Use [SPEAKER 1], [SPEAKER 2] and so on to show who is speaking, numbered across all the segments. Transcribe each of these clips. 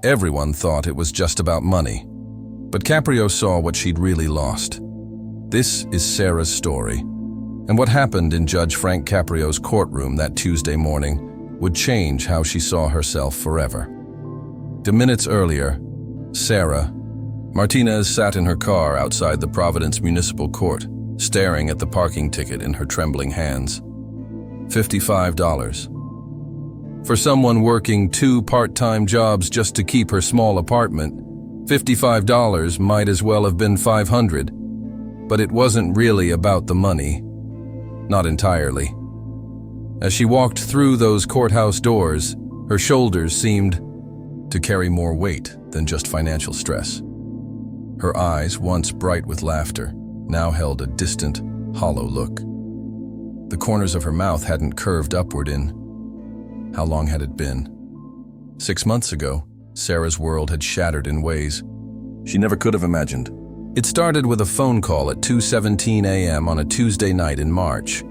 [SPEAKER 1] Everyone thought it was just about money. But Caprio saw what she'd really lost. This is Sarah's story. And what happened in Judge Frank Caprio's courtroom that Tuesday morning would change how she saw herself forever. Minutes earlier, Sarah Martinez sat in her car outside the Providence Municipal Court, staring at the parking ticket in her trembling hands. $55. For someone working 2 part-time jobs just to keep her small apartment, $55 might as well have been $500. But it wasn't really about the money. Not entirely. As she walked through those courthouse doors, her shoulders seemed to carry more weight than just financial stress. Her eyes, once bright with laughter, now held a distant, hollow look. The corners of her mouth hadn't curved upward in... How long had it been? 6 months ago, Sarah's world had shattered in ways she never could have imagined. It started with a phone call at 2:17 a.m. on a Tuesday night in March.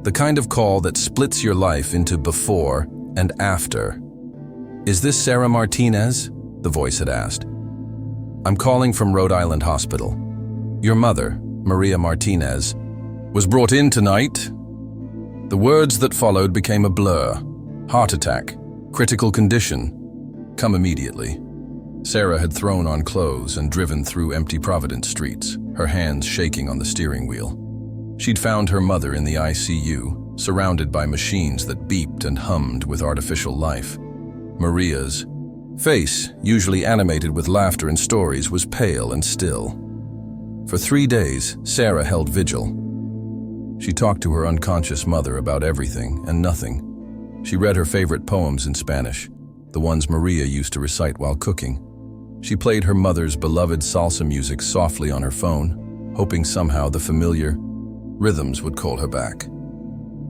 [SPEAKER 1] The kind of call that splits your life into before and after. "Is this Sarah Martinez?" the voice had asked. "I'm calling from Rhode Island Hospital. Your mother, Maria Martinez, was brought in tonight." The words that followed became a blur. Heart attack, critical condition, come immediately. Sarah had thrown on clothes and driven through empty Providence streets, her hands shaking on the steering wheel. She'd found her mother in the ICU, surrounded by machines that beeped and hummed with artificial life. Maria's face, usually animated with laughter and stories, was pale and still. For 3 days, Sarah held vigil. She talked to her unconscious mother about everything and nothing. She read her favorite poems in Spanish, the ones Maria used to recite while cooking. She played her mother's beloved salsa music softly on her phone, hoping somehow the familiar rhythms would call her back.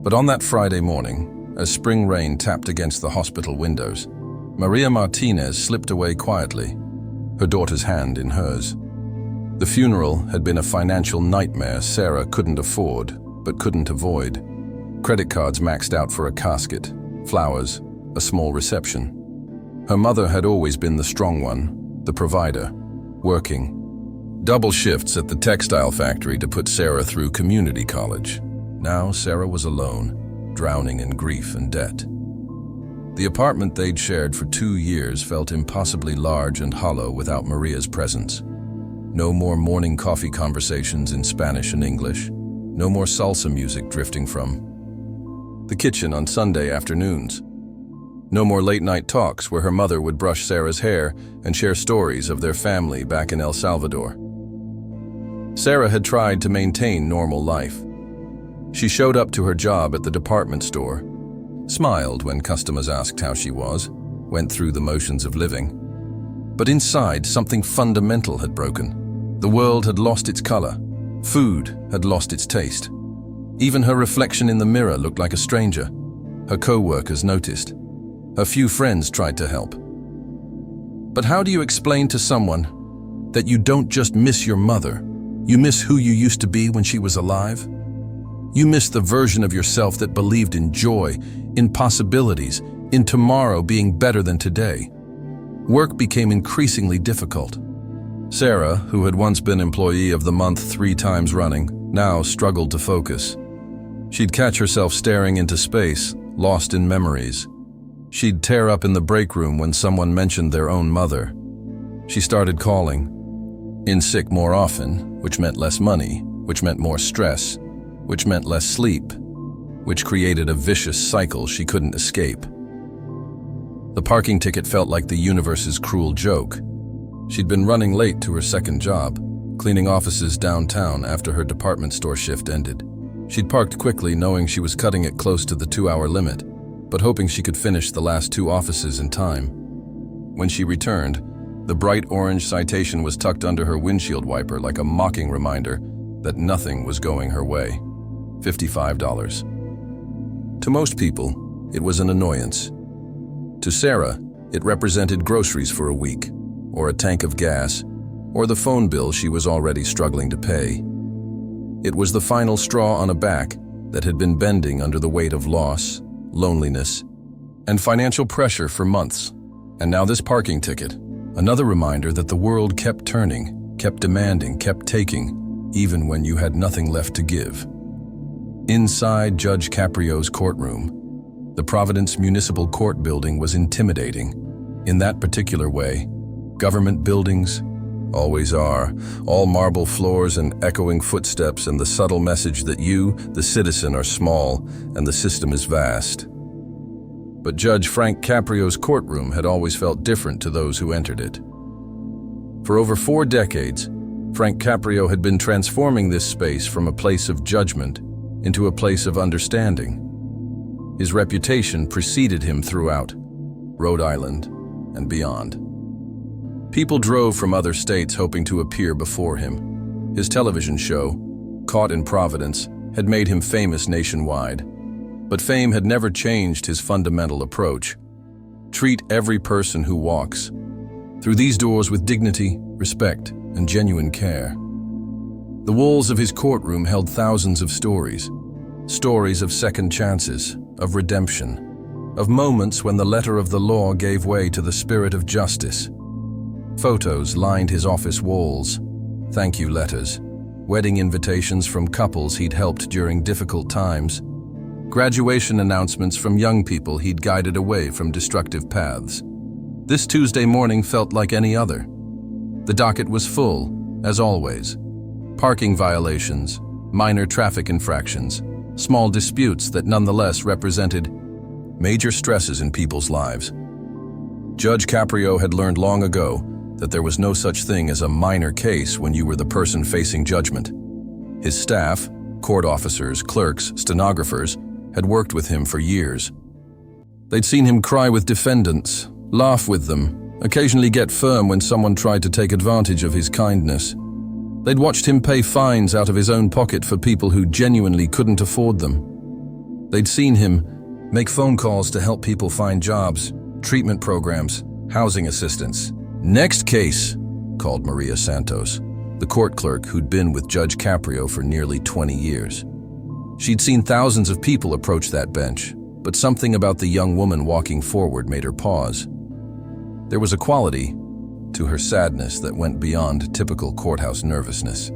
[SPEAKER 1] But on that Friday morning, as spring rain tapped against the hospital windows, Maria Martinez slipped away quietly, her daughter's hand in hers. The funeral had been a financial nightmare Sarah couldn't afford, but couldn't avoid. Credit cards maxed out for a casket, flowers, a small reception. Her mother had always been the strong one, the provider, working double shifts at the textile factory to put Sarah through community college. Now Sarah was alone, drowning in grief and debt. The apartment they'd shared for 2 years felt impossibly large and hollow without Maria's presence. No more morning coffee conversations in Spanish and English. No more salsa music drifting from the kitchen on Sunday afternoons. No more late-night talks where her mother would brush Sarah's hair and share stories of their family back in El Salvador. Sarah had tried to maintain normal life. She showed up to her job at the department store, smiled when customers asked how she was, went through the motions of living. But inside, something fundamental had broken. The world had lost its color. Food had lost its taste. Even her reflection in the mirror looked like a stranger. Her co-workers noticed. Her few friends tried to help. But how do you explain to someone that you don't just miss your mother, you miss who you used to be when she was alive? You miss the version of yourself that believed in joy, in possibilities, in tomorrow being better than today. Work became increasingly difficult. Sarah, who had once been Employee of the Month 3 times running, now struggled to focus. She'd catch herself staring into space, lost in memories. She'd tear up in the break room when someone mentioned their own mother. She started calling, in sick more often, which meant less money, which meant more stress, which meant less sleep, which created a vicious cycle she couldn't escape. The parking ticket felt like the universe's cruel joke. She'd been running late to her second job, cleaning offices downtown after her department store shift ended. She'd parked quickly, knowing she was cutting it close to the 2-hour limit, but hoping she could finish the last 2 offices in time. When she returned, the bright orange citation was tucked under her windshield wiper like a mocking reminder that nothing was going her way. $55. To most people, it was an annoyance. To Sarah, it represented groceries for a week, or a tank of gas, or the phone bill she was already struggling to pay. It was the final straw on a back that had been bending under the weight of loss, loneliness, and financial pressure for months. And now this parking ticket, another reminder that the world kept turning, kept demanding, kept taking, even when you had nothing left to give. Inside Judge Caprio's courtroom, the Providence Municipal Court building was intimidating. In that particular way, government buildings always are, all marble floors and echoing footsteps and the subtle message that you, the citizen, are small and the system is vast. But Judge Frank Caprio's courtroom had always felt different to those who entered it. For over 4 decades, Frank Caprio had been transforming this space from a place of judgment into a place of understanding. His reputation preceded him throughout Rhode Island and beyond. People drove from other states hoping to appear before him. His television show, Caught in Providence, had made him famous nationwide. But fame had never changed his fundamental approach. Treat every person who walks through these doors with dignity, respect, and genuine care. The walls of his courtroom held thousands of stories. Stories of second chances, of redemption, of moments when the letter of the law gave way to the spirit of justice. Photos lined his office walls, thank you letters, wedding invitations from couples he'd helped during difficult times, graduation announcements from young people he'd guided away from destructive paths. This Tuesday morning felt like any other. The docket was full, as always. Parking violations, minor traffic infractions, small disputes that nonetheless represented major stresses in people's lives. Judge Caprio had learned long ago that there was no such thing as a minor case when you were the person facing judgment. His staff, court officers, clerks, stenographers, had worked with him for years. They'd seen him cry with defendants, laugh with them, occasionally get firm when someone tried to take advantage of his kindness. They'd watched him pay fines out of his own pocket for people who genuinely couldn't afford them. They'd seen him make phone calls to help people find jobs, treatment programs, housing assistance. "Next case," called Maria Santos, the court clerk who'd been with Judge Caprio for nearly 20 years. She'd seen thousands of people approach that bench, but something about the young woman walking forward made her pause. There was a quality to her sadness that went beyond typical courthouse nervousness.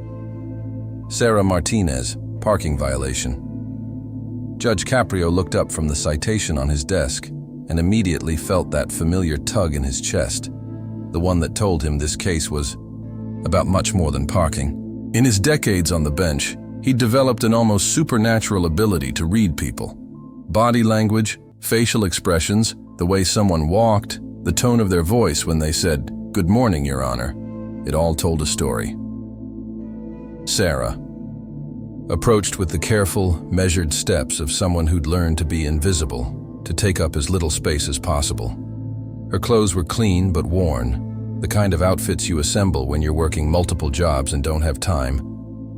[SPEAKER 1] Sarah Martinez, parking violation. Judge Caprio looked up from the citation on his desk and immediately felt that familiar tug in his chest, the one that told him this case was about much more than parking. In his decades on the bench, he'd developed an almost supernatural ability to read people. Body language, facial expressions, the way someone walked, the tone of their voice when they said, "Good morning, Your Honor." It all told a story. Sarah approached with the careful, measured steps of someone who'd learned to be invisible, to take up as little space as possible. Her clothes were clean but worn, the kind of outfits you assemble when you're working multiple jobs and don't have time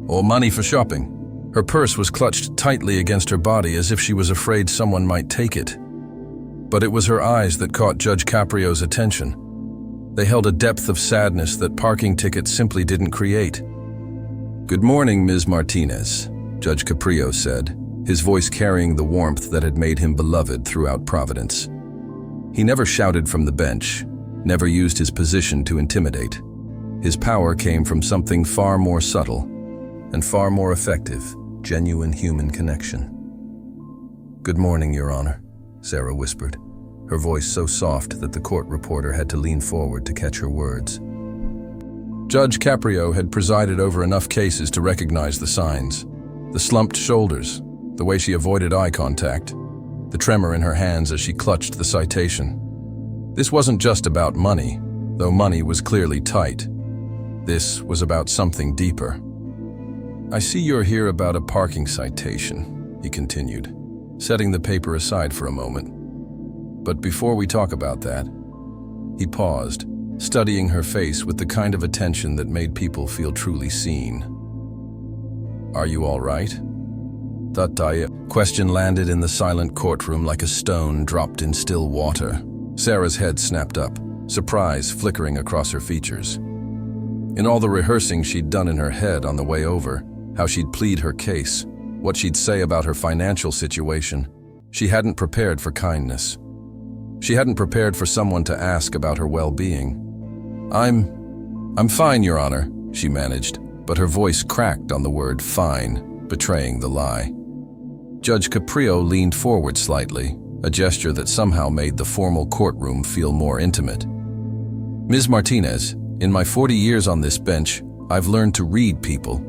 [SPEAKER 1] or money for shopping. Her purse was clutched tightly against her body as if she was afraid someone might take it. But it was her eyes that caught Judge Caprio's attention. They held a depth of sadness that parking tickets simply didn't create. "Good morning, Ms. Martinez," Judge Caprio said, his voice carrying the warmth that had made him beloved throughout Providence. He never shouted from the bench, never used his position to intimidate. His power came from something far more subtle and far more effective, genuine human connection. "Good morning, Your Honor," Sarah whispered, her voice so soft that the court reporter had to lean forward to catch her words. Judge Caprio had presided over enough cases to recognize the signs. The slumped shoulders, the way she avoided eye contact, the tremor in her hands as she clutched the citation. This wasn't just about money, though money was clearly tight. This was about something deeper. "I see you're here about a parking citation," he continued, setting the paper aside for a moment. "But before we talk about that," he paused, studying her face with the kind of attention that made people feel truly seen. "Are you all right?" That question landed in the silent courtroom like a stone dropped in still water. Sarah's head snapped up, surprise flickering across her features. In all the rehearsing she'd done in her head on the way over, how she'd plead her case, what she'd say about her financial situation, she hadn't prepared for kindness. She hadn't prepared for someone to ask about her well-being. I'm fine, Your Honor, she managed, but her voice cracked on the word fine, betraying the lie. Judge Caprio leaned forward slightly, a gesture that somehow made the formal courtroom feel more intimate. Ms. Martinez, in my 40 years on this bench, I've learned to read people.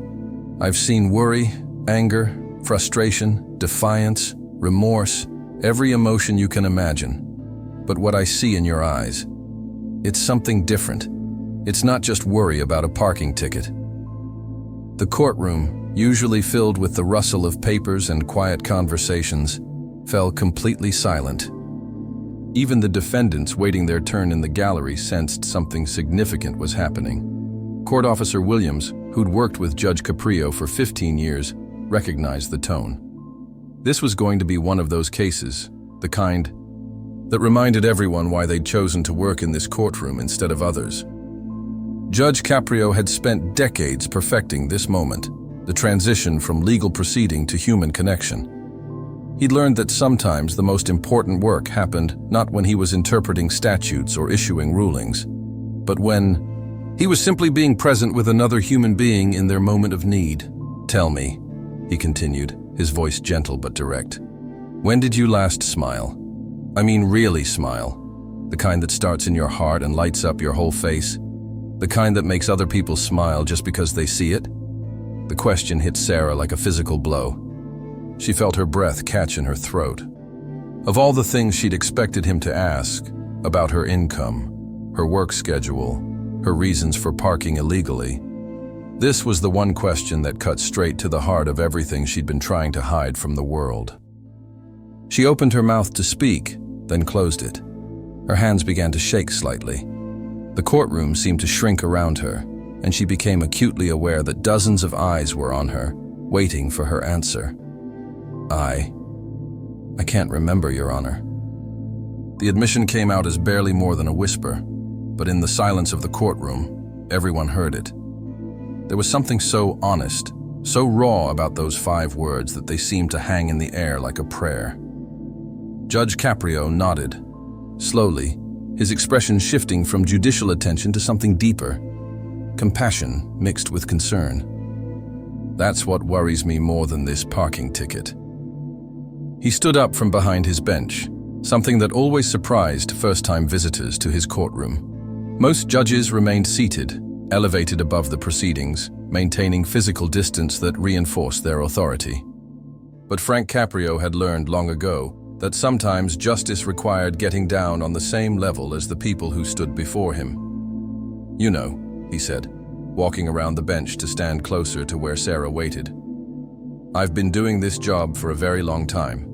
[SPEAKER 1] I've seen worry, anger, frustration, defiance, remorse, every emotion you can imagine. But what I see in your eyes, it's something different. It's not just worry about a parking ticket. The courtroom, usually filled with the rustle of papers and quiet conversations, fell completely silent. Even the defendants waiting their turn in the gallery sensed something significant was happening. Court Officer Williams, who'd worked with Judge Caprio for 15 years, recognized the tone. This was going to be one of those cases, the kind that reminded everyone why they'd chosen to work in this courtroom instead of others. Judge Caprio had spent decades perfecting this moment, the transition from legal proceeding to human connection. He'd learned that sometimes the most important work happened not when he was interpreting statutes or issuing rulings, but when he was simply being present with another human being in their moment of need. Tell me, he continued, his voice gentle but direct. When did you last smile? I mean really smile. The kind that starts in your heart and lights up your whole face. The kind that makes other people smile just because they see it. The question hit Sarah like a physical blow. She felt her breath catch in her throat. Of all the things she'd expected him to ask, about her income, her work schedule, her reasons for parking illegally, this was the one question that cut straight to the heart of everything she'd been trying to hide from the world. She opened her mouth to speak, then closed it. Her hands began to shake slightly. The courtroom seemed to shrink around her, and she became acutely aware that dozens of eyes were on her, waiting for her answer. I can't remember, Your Honor. The admission came out as barely more than a whisper, but in the silence of the courtroom, everyone heard it. There was something so honest, so raw about those 5 words that they seemed to hang in the air like a prayer. Judge Caprio nodded, slowly, his expression shifting from judicial attention to something deeper, compassion mixed with concern. That's what worries me more than this parking ticket. He stood up from behind his bench, something that always surprised first-time visitors to his courtroom. Most judges remained seated, elevated above the proceedings, maintaining physical distance that reinforced their authority. But Frank Caprio had learned long ago that sometimes justice required getting down on the same level as the people who stood before him. You know, he said, walking around the bench to stand closer to where Sarah waited. I've been doing this job for a very long time.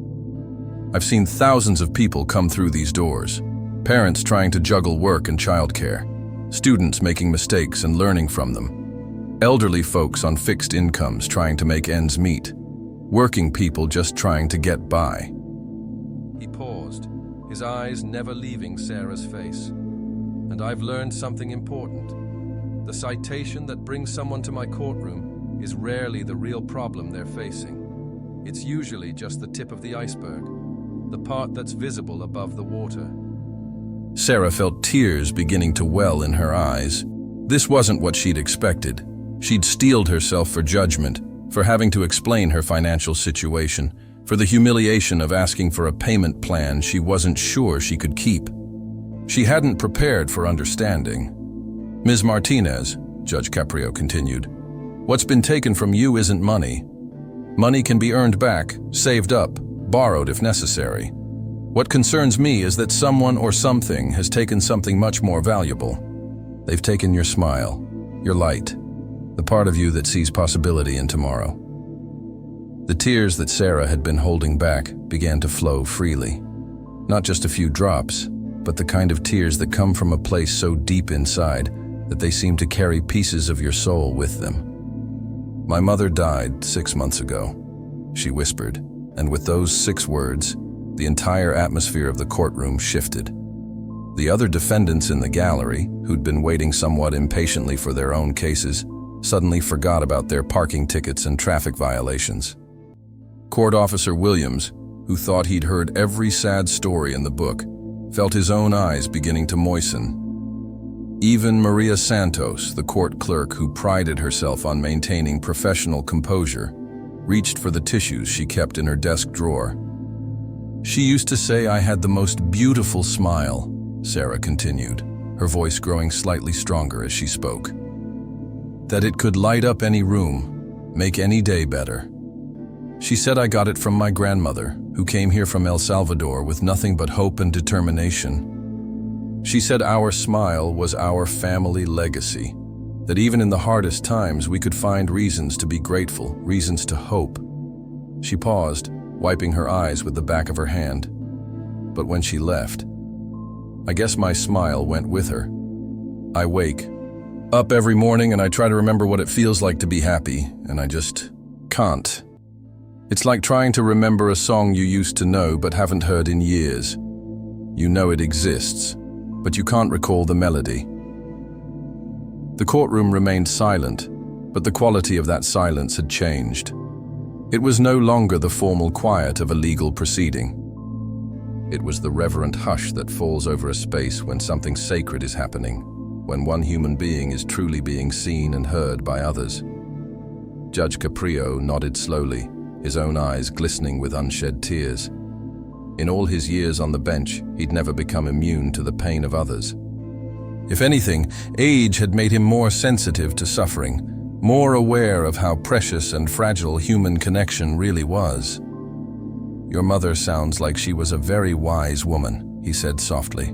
[SPEAKER 1] I've seen thousands of people come through these doors, parents trying to juggle work and childcare, students making mistakes and learning from them, elderly folks on fixed incomes trying to make ends meet, working people just trying to get by. He paused, his eyes never leaving Sarah's face. And I've learned something important. The citation that brings someone to my courtroom is rarely the real problem they're facing. It's usually just the tip of the iceberg, the part that's visible above the water. Sarah felt tears beginning to well in her eyes. This wasn't what she'd expected. She'd steeled herself for judgment, for having to explain her financial situation, for the humiliation of asking for a payment plan she wasn't sure she could keep. She hadn't prepared for understanding. Ms. Martinez, Judge Caprio continued, what's been taken from you isn't money. Money can be earned back, saved up, borrowed if necessary. What concerns me is that someone or something has taken something much more valuable. They've taken your smile, your light, the part of you that sees possibility in tomorrow. The tears that Sarah had been holding back began to flow freely. Not just a few drops, but the kind of tears that come from a place so deep inside that they seem to carry pieces of your soul with them. My mother died 6 months ago, she whispered, and with those 6 words, the entire atmosphere of the courtroom shifted. The other defendants in the gallery, who'd been waiting somewhat impatiently for their own cases, suddenly forgot about their parking tickets and traffic violations. Court Officer Williams, who thought he'd heard every sad story in the book, felt his own eyes beginning to moisten. Even Maria Santos, the court clerk who prided herself on maintaining professional composure, reached for the tissues she kept in her desk drawer. "She used to say I had the most beautiful smile," Sarah continued, her voice growing slightly stronger as she spoke. "That it could light up any room, make any day better. She said I got it from my grandmother, who came here from El Salvador with nothing but hope and determination. She said our smile was our family legacy, that even in the hardest times we could find reasons to be grateful, reasons to hope." She paused, wiping her eyes with the back of her hand. "But when she left, I guess my smile went with her. I wake up every morning and I try to remember what it feels like to be happy, and I just can't. It's like trying to remember a song you used to know but haven't heard in years. You know it exists, but you can't recall the melody." The courtroom remained silent, but the quality of that silence had changed. It was no longer the formal quiet of a legal proceeding. It was the reverent hush that falls over a space when something sacred is happening, when one human being is truly being seen and heard by others. Judge Caprio nodded slowly, his own eyes glistening with unshed tears. In all his years on the bench, he'd never become immune to the pain of others. If anything, age had made him more sensitive to suffering, more aware of how precious and fragile human connection really was. "Your mother sounds like she was a very wise woman," he said softly.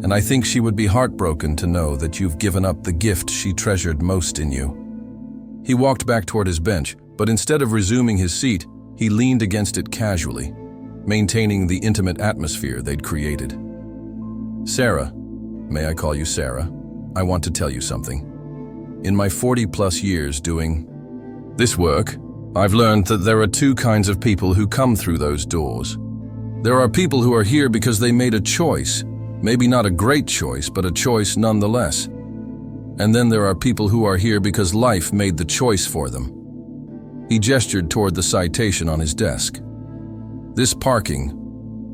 [SPEAKER 1] "And I think she would be heartbroken to know that you've given up the gift she treasured most in you." He walked back toward his bench, but instead of resuming his seat, he leaned against it casually, maintaining the intimate atmosphere they'd created. "Sarah, may I call you Sarah? I want to tell you something. In my 40-plus years doing this work, I've learned that there are two kinds of people who come through those doors. There are people who are here because they made a choice, maybe not a great choice, but a choice nonetheless. And then there are people who are here because life made the choice for them." He gestured toward the citation on his desk. "This parking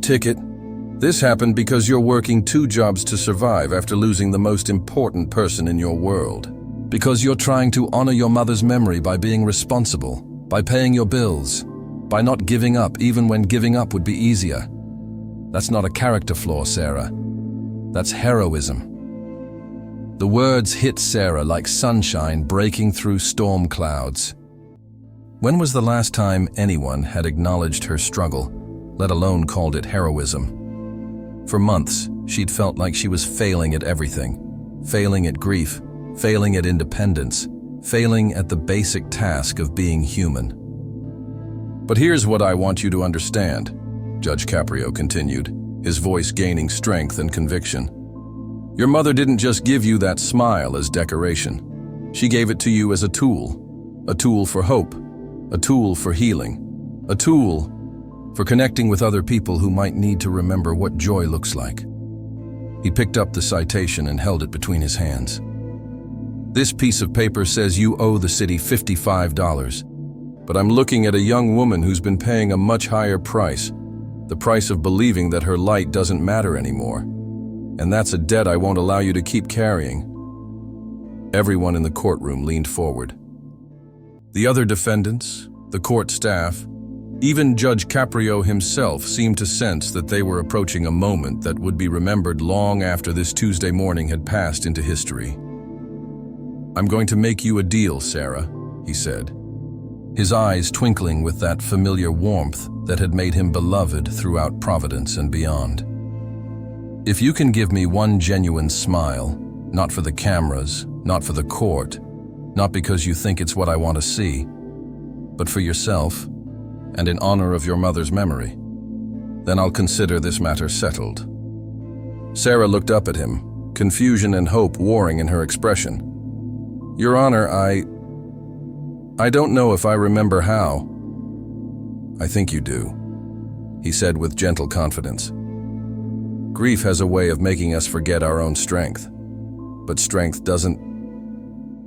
[SPEAKER 1] ticket, this happened because you're working 2 jobs to survive after losing the most important person in your world. Because you're trying to honor your mother's memory by being responsible, by paying your bills, by not giving up even when giving up would be easier. That's not a character flaw, Sarah. That's heroism." The words hit Sarah like sunshine breaking through storm clouds. When was the last time anyone had acknowledged her struggle, let alone called it heroism? For months, she'd felt like she was failing at everything. Failing at grief, failing at independence, failing at the basic task of being human. "But here's what I want you to understand," Judge Caprio continued, his voice gaining strength and conviction. "Your mother didn't just give you that smile as decoration. She gave it to you as a tool for hope, a tool for healing, a tool for connecting with other people who might need to remember what joy looks like." He picked up the citation and held it between his hands. "This piece of paper says you owe the city $55, but I'm looking at a young woman who's been paying a much higher price, the price of believing that her light doesn't matter anymore. And that's a debt I won't allow you to keep carrying." Everyone in the courtroom leaned forward. The other defendants, the court staff, even Judge Caprio himself seemed to sense that they were approaching a moment that would be remembered long after this Tuesday morning had passed into history. "I'm going to make you a deal, Sarah," he said, his eyes twinkling with that familiar warmth that had made him beloved throughout Providence and beyond. "If you can give me one genuine smile, not for the cameras, not for the court, not because you think it's what I want to see, but for yourself, and in honor of your mother's memory, then I'll consider this matter settled." Sarah looked up at him, confusion and hope warring in her expression. "Your Honor, I don't know if I remember how." "I think you do," he said with gentle confidence. "Grief has a way of making us forget our own strength, but strength doesn't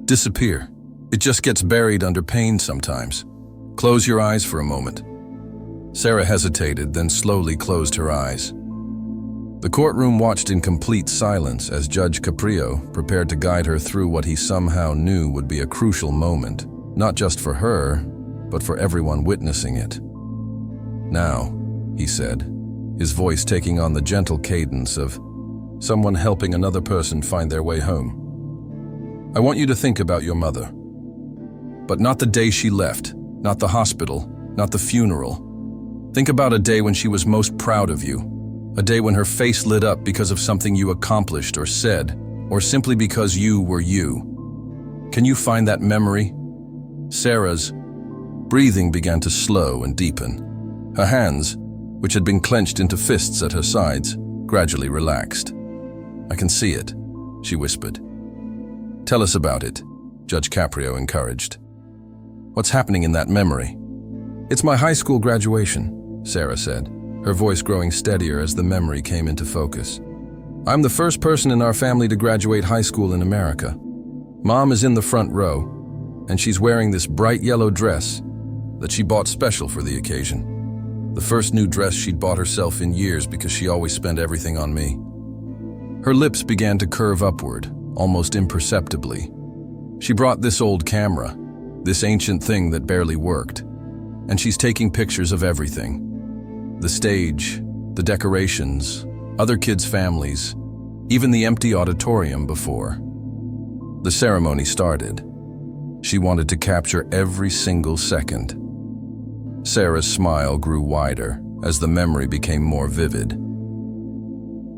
[SPEAKER 1] disappear. It just gets buried under pain sometimes. Close your eyes for a moment." Sarah hesitated, then slowly closed her eyes. The courtroom watched in complete silence as Judge Caprio prepared to guide her through what he somehow knew would be a crucial moment, not just for her, but for everyone witnessing it. "Now," he said, his voice taking on the gentle cadence of someone helping another person find their way home. "I want you to think about your mother. But not the day she left, not the hospital, not the funeral. Think about a day when she was most proud of you, a day when her face lit up because of something you accomplished or said, or simply because you were you. Can you find that memory?" Sarah's breathing began to slow and deepen. Her hands, which had been clenched into fists at her sides, gradually relaxed. "I can see it," she whispered. "Tell us about it," Judge Caprio encouraged. "What's happening in that memory?" "It's my high school graduation," Sarah said, her voice growing steadier as the memory came into focus. "I'm the first person in our family to graduate high school in America. Mom is in the front row, and she's wearing this bright yellow dress that she bought special for the occasion. The first new dress she'd bought herself in years because she always spent everything on me." Her lips began to curve upward, almost imperceptibly. She brought this old camera, this ancient thing that barely worked, and she's taking pictures of everything. The stage, the decorations, other kids' families, even the empty auditorium before. The ceremony started. She wanted to capture every single second. Sarah's smile grew wider as the memory became more vivid.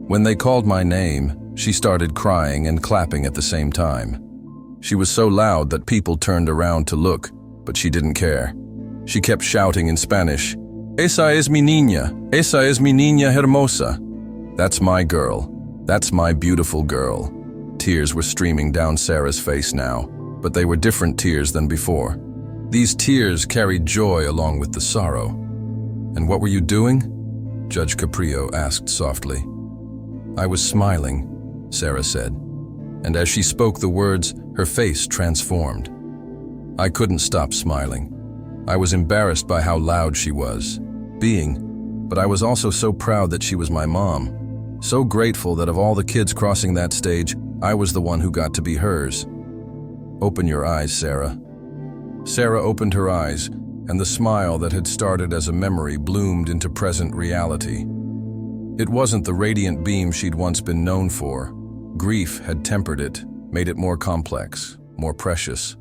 [SPEAKER 1] When they called my name, she started crying and clapping at the same time. She was so loud that people turned around to look, but she didn't care. She kept shouting in Spanish, "Esa es mi niña, esa es mi niña hermosa." "That's my girl, that's my beautiful girl." Tears were streaming down Sarah's face now, but they were different tears than before. These tears carried joy along with the sorrow. "And what were you doing?" Judge Caprio asked softly. "I was smiling," Sarah said, and as she spoke the words, her face transformed. "I couldn't stop smiling. I was embarrassed by how loud she was being, but I was also so proud that she was my mom, so grateful that of all the kids crossing that stage, I was the one who got to be hers." "Open your eyes, Sarah." Sarah opened her eyes, and the smile that had started as a memory bloomed into present reality. It wasn't the radiant beam she'd once been known for. Grief had tempered it, made it more complex, more precious.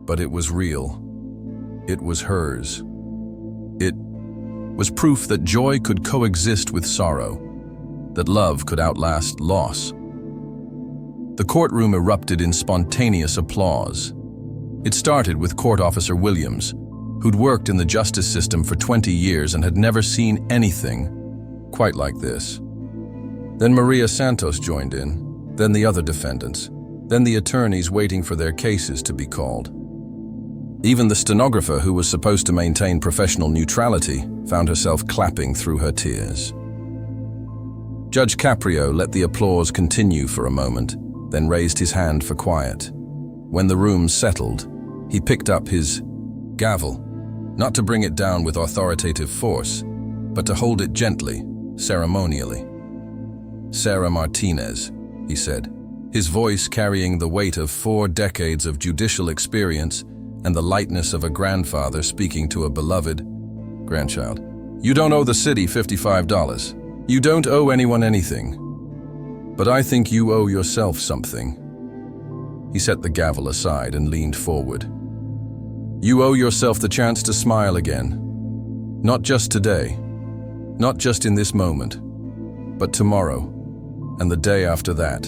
[SPEAKER 1] But it was real. It was hers. It was proof that joy could coexist with sorrow, that love could outlast loss. The courtroom erupted in spontaneous applause. It started with Court Officer Williams, who'd worked in the justice system for 20 years and had never seen anything quite like this. Then Maria Santos joined in, then the other defendants, then the attorneys waiting for their cases to be called. Even the stenographer, who was supposed to maintain professional neutrality, found herself clapping through her tears. Judge Caprio let the applause continue for a moment, then raised his hand for quiet. When the room settled, he picked up his gavel, not to bring it down with authoritative force, but to hold it gently, ceremonially. "Sarah Martinez," he said, his voice carrying the weight of 4 decades of judicial experience and the lightness of a grandfather speaking to a beloved grandchild. "You don't owe the city $55. You don't owe anyone anything. But I think you owe yourself something." He set the gavel aside and leaned forward. "You owe yourself the chance to smile again. Not just today, not just in this moment, but tomorrow, and the day after that,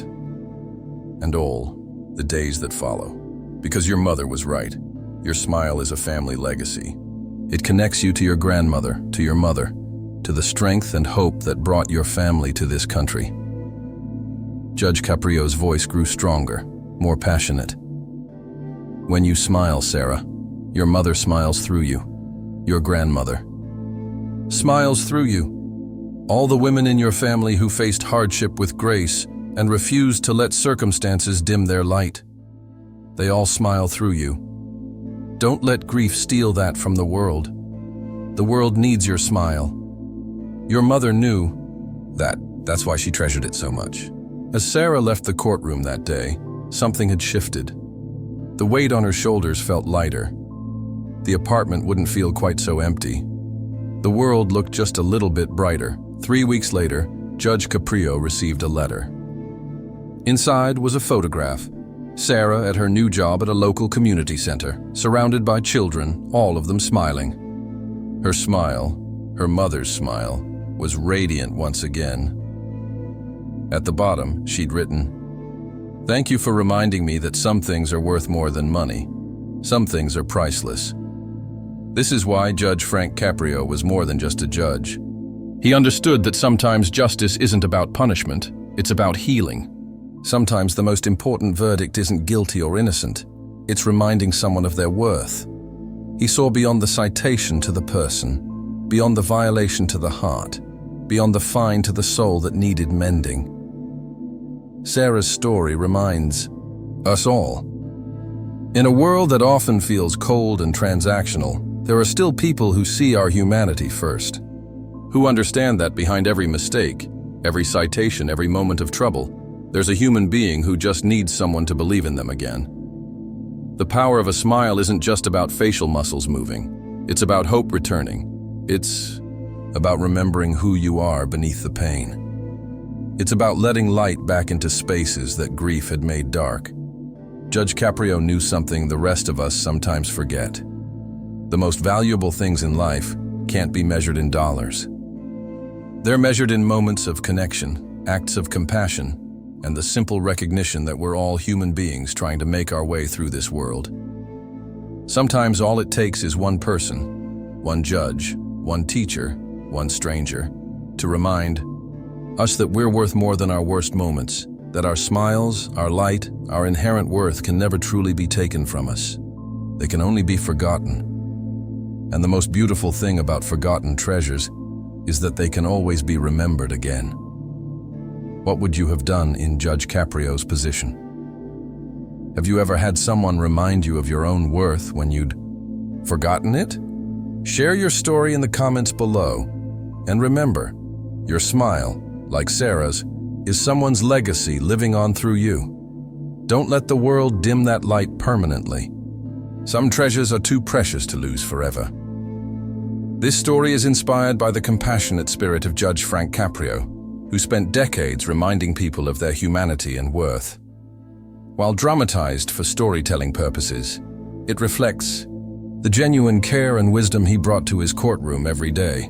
[SPEAKER 1] and all the days that follow. Because your mother was right. Your smile is a family legacy. It connects you to your grandmother, to your mother, to the strength and hope that brought your family to this country." Judge Caprio's voice grew stronger, more passionate. "When you smile, Sarah, your mother smiles through you. Your grandmother smiles through you. All the women in your family who faced hardship with grace and refused to let circumstances dim their light. They all smile through you. Don't let grief steal that from the world. The world needs your smile. Your mother knew that That's why she treasured it so much. As Sarah left the courtroom that day, something had shifted. The weight on her shoulders felt lighter. The apartment wouldn't feel quite so empty. The world looked just a little bit brighter. 3 weeks later, Judge Caprio received a letter. Inside was a photograph. Sarah at her new job at a local community center, surrounded by children, all of them smiling. Her smile, her mother's smile, was radiant once again. At the bottom, she'd written, "Thank you for reminding me that some things are worth more than money. Some things are priceless." This is why Judge Frank Caprio was more than just a judge. He understood that sometimes justice isn't about punishment, it's about healing. Sometimes the most important verdict isn't guilty or innocent, it's reminding someone of their worth. He saw beyond the citation to the person, beyond the violation to the heart, beyond the fine to the soul that needed mending. Sarah's story reminds us all. In a world that often feels cold and transactional, there are still people who see our humanity first, who understand that behind every mistake, every citation, every moment of trouble, there's a human being who just needs someone to believe in them again. The power of a smile isn't just about facial muscles moving. It's about hope returning. It's about remembering who you are beneath the pain. It's about letting light back into spaces that grief had made dark. Judge Caprio knew something the rest of us sometimes forget. The most valuable things in life can't be measured in dollars. They're measured in moments of connection, acts of compassion, and the simple recognition that we're all human beings trying to make our way through this world. Sometimes all it takes is one person, one judge, one teacher, one stranger, to remind us that we're worth more than our worst moments, that our smiles, our light, our inherent worth can never truly be taken from us. They can only be forgotten. And the most beautiful thing about forgotten treasures is that they can always be remembered again. What would you have done in Judge Caprio's position? Have you ever had someone remind you of your own worth when you'd forgotten it? Share your story in the comments below. And remember, your smile, like Sarah's, is someone's legacy living on through you. Don't let the world dim that light permanently. Some treasures are too precious to lose forever. This story is inspired by the compassionate spirit of Judge Frank Caprio, who spent decades reminding people of their humanity and worth. While dramatized for storytelling purposes, it reflects the genuine care and wisdom he brought to his courtroom every day.